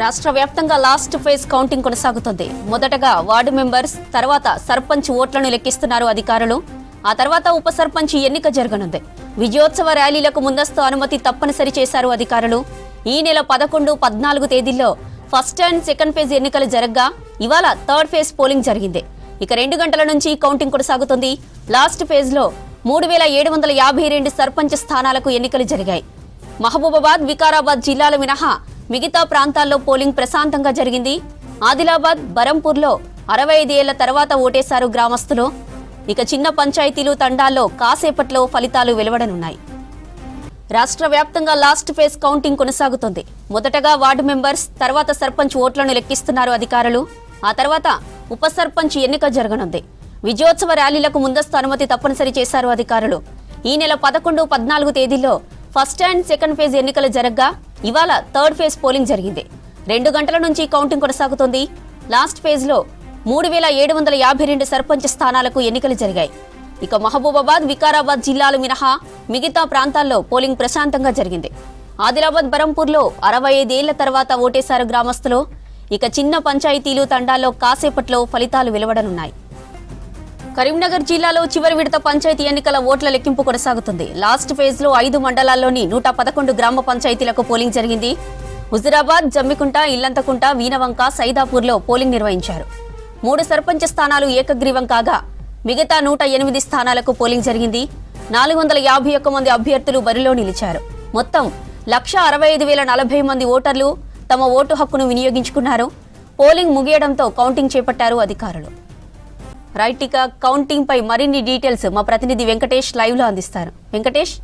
రాష్ట్ర వ్యాప్తంగా last phase counting కొనసాగుతుంది. మొదటగా వార్డు మెంబర్స్, తర్వాత సర్పంచ్ ఓట్లను లెక్కిస్తున్నారు అధికారులు. ఆ తర్వాత ఉప సర్పంచ్ ఎన్నిక జరగనుంది. విజయోత్సవ ర్యాలీలకు ముందస్తు అనుమతి తప్పనిసరి చేశారు అధికారులు. ఈ నెల 11, 14 తేదీల్లో ఫస్ట్ అండ్ సెకండ్ ఫేజ్ ఎన్నికలు జరగ్గా ఇవాళ థర్డ్ ఫేజ్ పోలింగ్ జరిగింది. ఇక 2 గంటల నుంచి కౌంటింగ్ కొనసాగుతుంది. లాస్ట్ ఫేజ్ లో 3752 సర్పంచ్ స్థానాలకు ఎన్నికలు జరిగాయి. మహబూబాబాద్, వికారాబాద్ జిల్లాల మినహా మిగతా ప్రాంతాల్లో పోలింగ్ ప్రశాంతంగా జరిగింది. ఆదిలాబాద్, బరంపూర్లో 65 ఏళ్ల తర్వాత ఓటేశారు గ్రామస్తులు. ఇక చిన్న పంచాయతీలు, తండాల్లో కాసేపట్లో ఫలితాలు వెలువడనున్నాయి. రాష్ట్ర వ్యాప్తంగా లాస్ట్ ఫేజ్ కౌంటింగ్ కొనసాగుతుంది. మొదటగా వార్డు మెంబర్స్, తర్వాత సర్పంచ్ ఓట్లను లెక్కిస్తున్నారు అధికారులు. ఆ తర్వాత ఉప సర్పంచ్ ఎన్నిక జరగనుంది. విజయోత్సవ ర్యాలీలకు ముందస్తు అనుమతి తప్పనిసరి చేశారు అధికారులు. ఈ నెల 11, 14 తేదీల్లో ఫస్ట్ అండ్ సెకండ్ ఫేజ్ ఎన్నికలు జరగ్గా ఇవాళ థర్డ్ ఫేజ్ పోలింగ్ జరిగింది. 2 గంటల నుంచి కౌంటింగ్ కొనసాగుతుంది. లాస్ట్ ఫేజ్ లో 3752 సర్పంచ్ స్థానాలకు ఎన్నికలు జరిగాయి. ఇక మహబూబాబాద్, వికారాబాద్ జిల్లాలు మినహా మిగతా ప్రాంతాల్లో పోలింగ్ ప్రశాంతంగా జరిగింది. ఆదిలాబాద్, బరంపూర్లో 65 ఏళ్ల తర్వాత ఓటేశారు గ్రామస్తులు. ఇక చిన్న పంచాయతీలు, తండాల్లో కాసేపట్లో ఫలితాలు వెలువడనున్నాయి. కరీంనగర్ జిల్లాలో చివరి విడత పంచాయతీ ఎన్నికల ఓట్ల లెక్కింపు కొనసాగుతుంది. లాస్ట్ ఫేజ్ లో 5 మండలాల్లోని 111 గ్రామ పంచాయతీలకు పోలింగ్ జరిగింది. హుజురాబాద్, జమ్మికుంట, ఇల్లంతకుంట, వీనవంక, సైదాపూర్లో పోలింగ్ నిర్వహించారు. 3 సర్పంచ్ స్థానాలు ఏకగ్రీవం కాగా మిగతా 108 స్థానాలకు పోలింగ్ జరిగింది. 451 మంది అభ్యర్థులు బరిలో నిలిచారు. మొత్తం 1,65,040 మంది ఓటర్లు తమ ఓటు హక్కును వినియోగించుకున్నారు. పోలింగ్ ముగియడంతో కౌంటింగ్ చేపట్టారు అధికారులు. రైట్, ఇక కౌంటింగ్ పై మరిన్ని డీటెయిల్స్ మా ప్రతినిధి వెంకటేష్ లైవ్ లో అందిస్తారు. వెంకటేష్,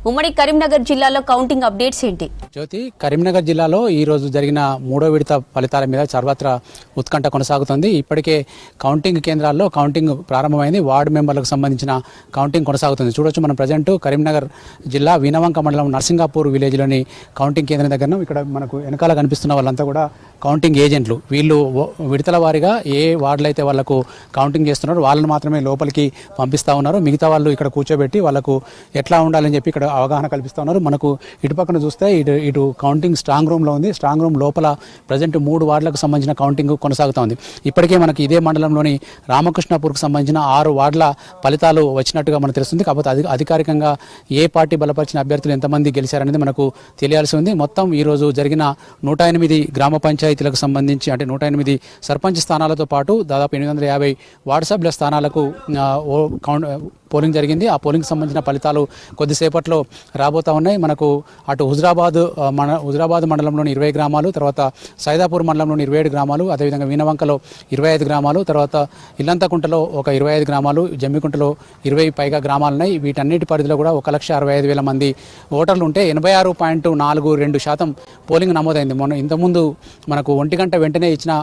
ఉమ్మడి కరీంనగర్ జిల్లాలో కౌంటింగ్ అప్డేట్స్ ఏంటి? జ్యోతి, కరీంనగర్ జిల్లాలో ఈ రోజు జరిగిన 3వ విడత ఫలితాల మీద సర్వత్రా ఉత్కంఠ కొనసాగుతుంది. ఇప్పటికే కౌంటింగ్ కేంద్రాల్లో కౌంటింగ్ ప్రారంభమైంది. వార్డు మెంబర్లకు సంబంధించిన కౌంటింగ్ కొనసాగుతుంది. చూడొచ్చు మనం ప్రజెంట్ కరీంనగర్ జిల్లా వీనవంక మండలం నర్సింగాపూర్ విలేజ్లోని కౌంటింగ్ కేంద్రం దగ్గర. ఇక్కడ మనకు వెనకాల కనిపిస్తున్న వాళ్ళంతా కూడా కౌంటింగ్ ఏజెంట్లు. వీళ్ళు విడతల వారీగా ఏ వార్డులు అయితే వాళ్లకు కౌంటింగ్ చేస్తున్నారు వాళ్ళని మాత్రమే లోపలికి పంపిస్తూ ఉన్నారు. మిగతా వాళ్ళు ఇక్కడ కూర్చోబెట్టి వాళ్ళకు ఎట్లా ఉండాలని చెప్పి ఇక్కడ అవగాహన కల్పిస్తూ ఉన్నారు. మనకు ఇటు పక్కన చూస్తే ఇటు కౌంటింగ్ స్ట్రాంగ్ రూమ్లో ఉంది. స్ట్రాంగ్ రూమ్ లోపల ప్రజెంట్ 3 వార్డులకు సంబంధించిన కౌంటింగ్ కొనసాగుతోంది. ఇప్పటికే మనకి ఇదే మండలంలోని రామకృష్ణాపూర్కు సంబంధించిన 6 వార్డుల ఫలితాలు వచ్చినట్టుగా మనకు తెలుస్తుంది. కాకపోతే అధికారికంగా ఏ పార్టీ బలపరిచిన అభ్యర్థులు ఎంతమంది గెలిచారనేది మనకు తెలియాల్సి ఉంది. మొత్తం ఈరోజు జరిగిన 108 గ్రామ పంచాయతీలకు సంబంధించి అంటే 108 సర్పంచ్ స్థానాలతో పాటు దాదాపు 850 వార్డు సభ్యుల స్థానాలకు పోలింగ్ జరిగింది. ఆ పోలింగ్ సంబంధించిన ఫలితాలు కొద్దిసేపట్లో రాబోతా ఉన్నాయి. మనకు అటు హుజురాబాద్ మండలంలోని 20 గ్రామాలు, తర్వాత సైదాపూర్ మండలంలోని 27 గ్రామాలు, అదేవిధంగా వీనవంకలో 25 గ్రామాలు, తర్వాత ఇల్లంతకుంటలో ఒక 25 గ్రామాలు, జమ్మికుంటలో 20 పైగా గ్రామాలు ఉన్నాయి. వీటన్నిటి పరిధిలో కూడా 1,65,000 మంది ఓటర్లు ఉంటే 86.42% పోలింగ్ నమోదైంది. ఇంతకుముందు మనకు 1 గంట వెంటనే ఇచ్చిన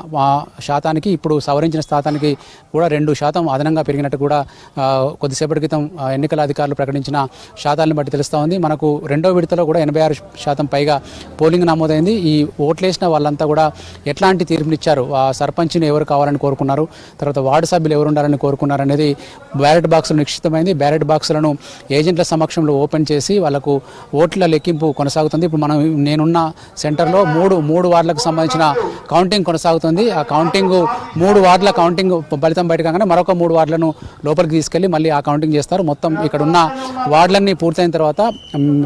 శాతానికి ఇప్పుడు సవరించిన శాతానికి కూడా 2% అదనంగా పెరిగినట్టు కూడా కొద్దిసేపటి క్రితం ఎన్నికల అధికారులు ప్రకటించిన శాతాలను బట్టి తెలుస్తూ ఉంది. మనకు 2వ విడతలో కూడా 86% పైగా పోలింగ్ నమోదైంది. ఈ ఓట్లేసిన వాళ్ళంతా కూడా ఎట్లాంటి తీర్పునిచ్చారు, ఆ సర్పంచ్ని ఎవరు కావాలని కోరుకున్నారు, తర్వాత వార్డు సభ్యులు ఎవరు ఉండాలని కోరుకున్నారు అనేది బ్యాలెట్ బాక్సులు నిశ్చితమైంది. బ్యాలెట్ బాక్సులను ఏజెంట్ల సమక్షంలో ఓపెన్ చేసి వాళ్ళకు ఓట్ల లెక్కింపు కొనసాగుతుంది. ఇప్పుడు నేనున్న సెంటర్లో మూడు వార్డులకు సంబంధించిన కౌంటింగ్ కొనసాగుతుంది. ఆ కౌంటింగ్ 3 వార్డుల కౌంటింగ్ ఫలితం బయట కాగానే మరొక 3 వార్డులను లోపలికి తీసుకెళ్లి మళ్ళీ ఆ కౌంటింగ్ చేస్తారు. మొత్తం ఇక్కడ ఉన్న వార్డులన్నీ పూర్తయిన తర్వాత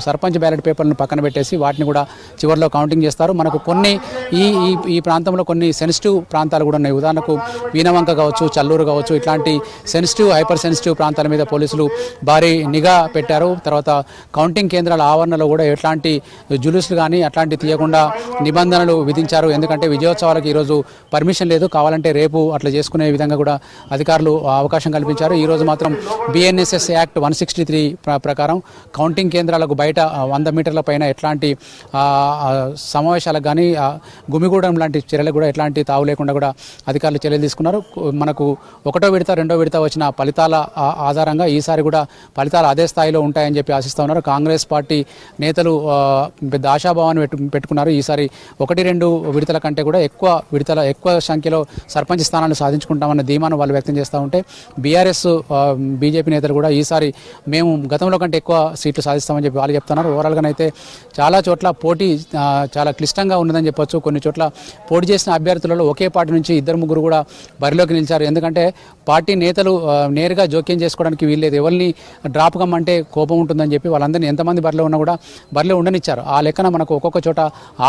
సర్పంచ్ బ్యాలెట్ పేపర్లను పక్కన పెట్టేసి వాటిని కూడా చివరిలో కౌంటింగ్ చేస్తారు. మనకు కొన్ని ఈ ప్రాంతంలో కొన్ని సెన్సిటివ్ ప్రాంతాలు కూడా ఉన్నాయి. ఉదాహరణకు వీనవంక కావచ్చు, చల్లూరు కావచ్చు, ఇట్లాంటి హైపర్ సెన్సిటివ్ ప్రాంతాల మీద పోలీసులు భారీ నిఘా పెట్టారు. తర్వాత కౌంటింగ్ కేంద్రాల ఆవరణలో కూడా ఎట్లాంటి జులుసులు కానీ అట్లాంటి తీయకుండా నిబంధనలు విధించారు. ఎందుకంటే విజయోత్సవాలకు ఈరోజు పర్మిషన్ లేదు, కావాలంటే రేపు అట్లా చేసుకునే విధంగా కూడా అధికారులు అవకాశం కల్పించారు. ఈరోజు మాత్రం BNSS యాక్ట్ 163 ప్రకారం కౌంటింగ్ కేంద్రాలకు బయట 100 మీటర్ల పైన ఎట్లాంటి సమావేశాలకు కానీ గుమిగూడెం లాంటి చర్యలకు కూడా ఎట్లాంటి తావు లేకుండా కూడా అధికారులు చర్యలు తీసుకున్నారు. మనకు 1వ విడత 2వ విడత వచ్చిన ఫలితాల ఆధారంగా ఈసారి కూడా ఫలితాలు అదే స్థాయిలో ఉంటాయని చెప్పి ఆశిస్తూ ఉన్నారు. కాంగ్రెస్ పార్టీ నేతలు పెద్ద ఆశాభావాన్ని పెట్టుకున్నారు. ఈసారి 1-2 విడతల కంటే కూడా ఎక్కువ సంఖ్యలో సర్పంచ్ స్థానాలు సాధించుకుంటామన్న ధీమాను వాళ్ళు వ్యక్తం చేస్తూ ఉంటే బీఆర్ఎస్ బీజేపీ నేతలు కూడా ఈసారి మేము గతంలో కంటే ఎక్కువ సీట్లు సాధిస్తామని చెప్పి వాళ్ళు చెప్తున్నారు. ఓవరాల్గానైతే చాలా చోట్ల పోటీ చాలా క్లిష్టంగా ఉన్నదని చెప్పొచ్చు. కొన్ని చోట్ల పోటీ చేసిన అభ్యర్థులలో ఒకే పార్టీ నుంచి 2-3 కూడా బరిలోకి నిలిచారు. ఎందుకంటే పార్టీ నేతలు నేరుగా జోక్యం చేసుకోవడానికి వీల్లేదు. ఎవరిని డ్రాప్ కమ్మంటే కోపం ఉంటుందని చెప్పి వాళ్ళందరినీ ఎంతమంది బరిలో ఉన్నా కూడా బరిలో ఉండనిచ్చారు. ఆ లెక్కన మనకు ఒక్కొక్క చోట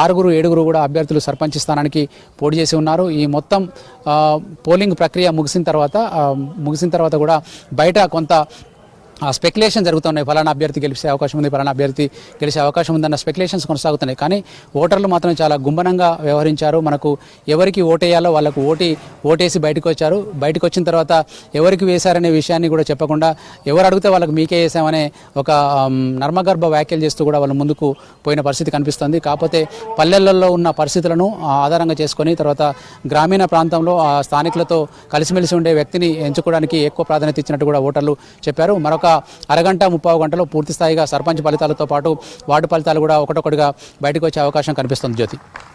6-7 కూడా అభ్యర్థులు సర్పంచ్ స్థానానికి పోటీ చేసి ఉన్నారు. ఈ మొత్తం పోలింగ్ ప్రక్రియ ముగిసిన తర్వాత కూడా బయట కొంత స్పెక్యులేషన్ జరుగుతున్నాయి. ఫలానా అభ్యర్థి గెలిచే అవకాశం ఉంది, ఫలానా అభ్యర్థి గెలిచే అవకాశం ఉందన్న స్పెక్యులేషన్స్ కొనసాగుతున్నాయి. కానీ ఓటర్లు మాత్రం చాలా గుంభనంగా వ్యవహరించారు. మనకు ఎవరికి ఓటేయాలో వాళ్ళకు ఓటేసి బయటకు వచ్చారు. బయటకు వచ్చిన తర్వాత ఎవరికి వేశారనే విషయాన్ని కూడా చెప్పకుండా ఎవరు అడిగితే వాళ్ళకి మీకే వేసామనే ఒక నర్మగర్భ వ్యాఖ్యలు చేస్తూ కూడా వాళ్ళు ముందుకు పోయిన పరిస్థితి కనిపిస్తుంది. కాకపోతే పల్లెలలో ఉన్న పరిస్థితులను ఆధారంగా చేసుకొని తర్వాత గ్రామీణ ప్రాంతంలో స్థానికులతో కలిసిమెలిసి ఉండే వ్యక్తిని ఎంచుకోవడానికి ఎక్కువ ప్రాధాన్యత ఇచ్చినట్టు కూడా ఓటర్లు చెప్పారు. మరొక అరగంట 30 గంటలో పూర్తి స్థాయిగా సర్పంచ్ ఫలితాలతో పాటు వార్డు ఫలితాలు కూడా ఒకటొకటిగా బయటకు వచ్చే అవకాశం కనిపిస్తుంది. జ్యోతి.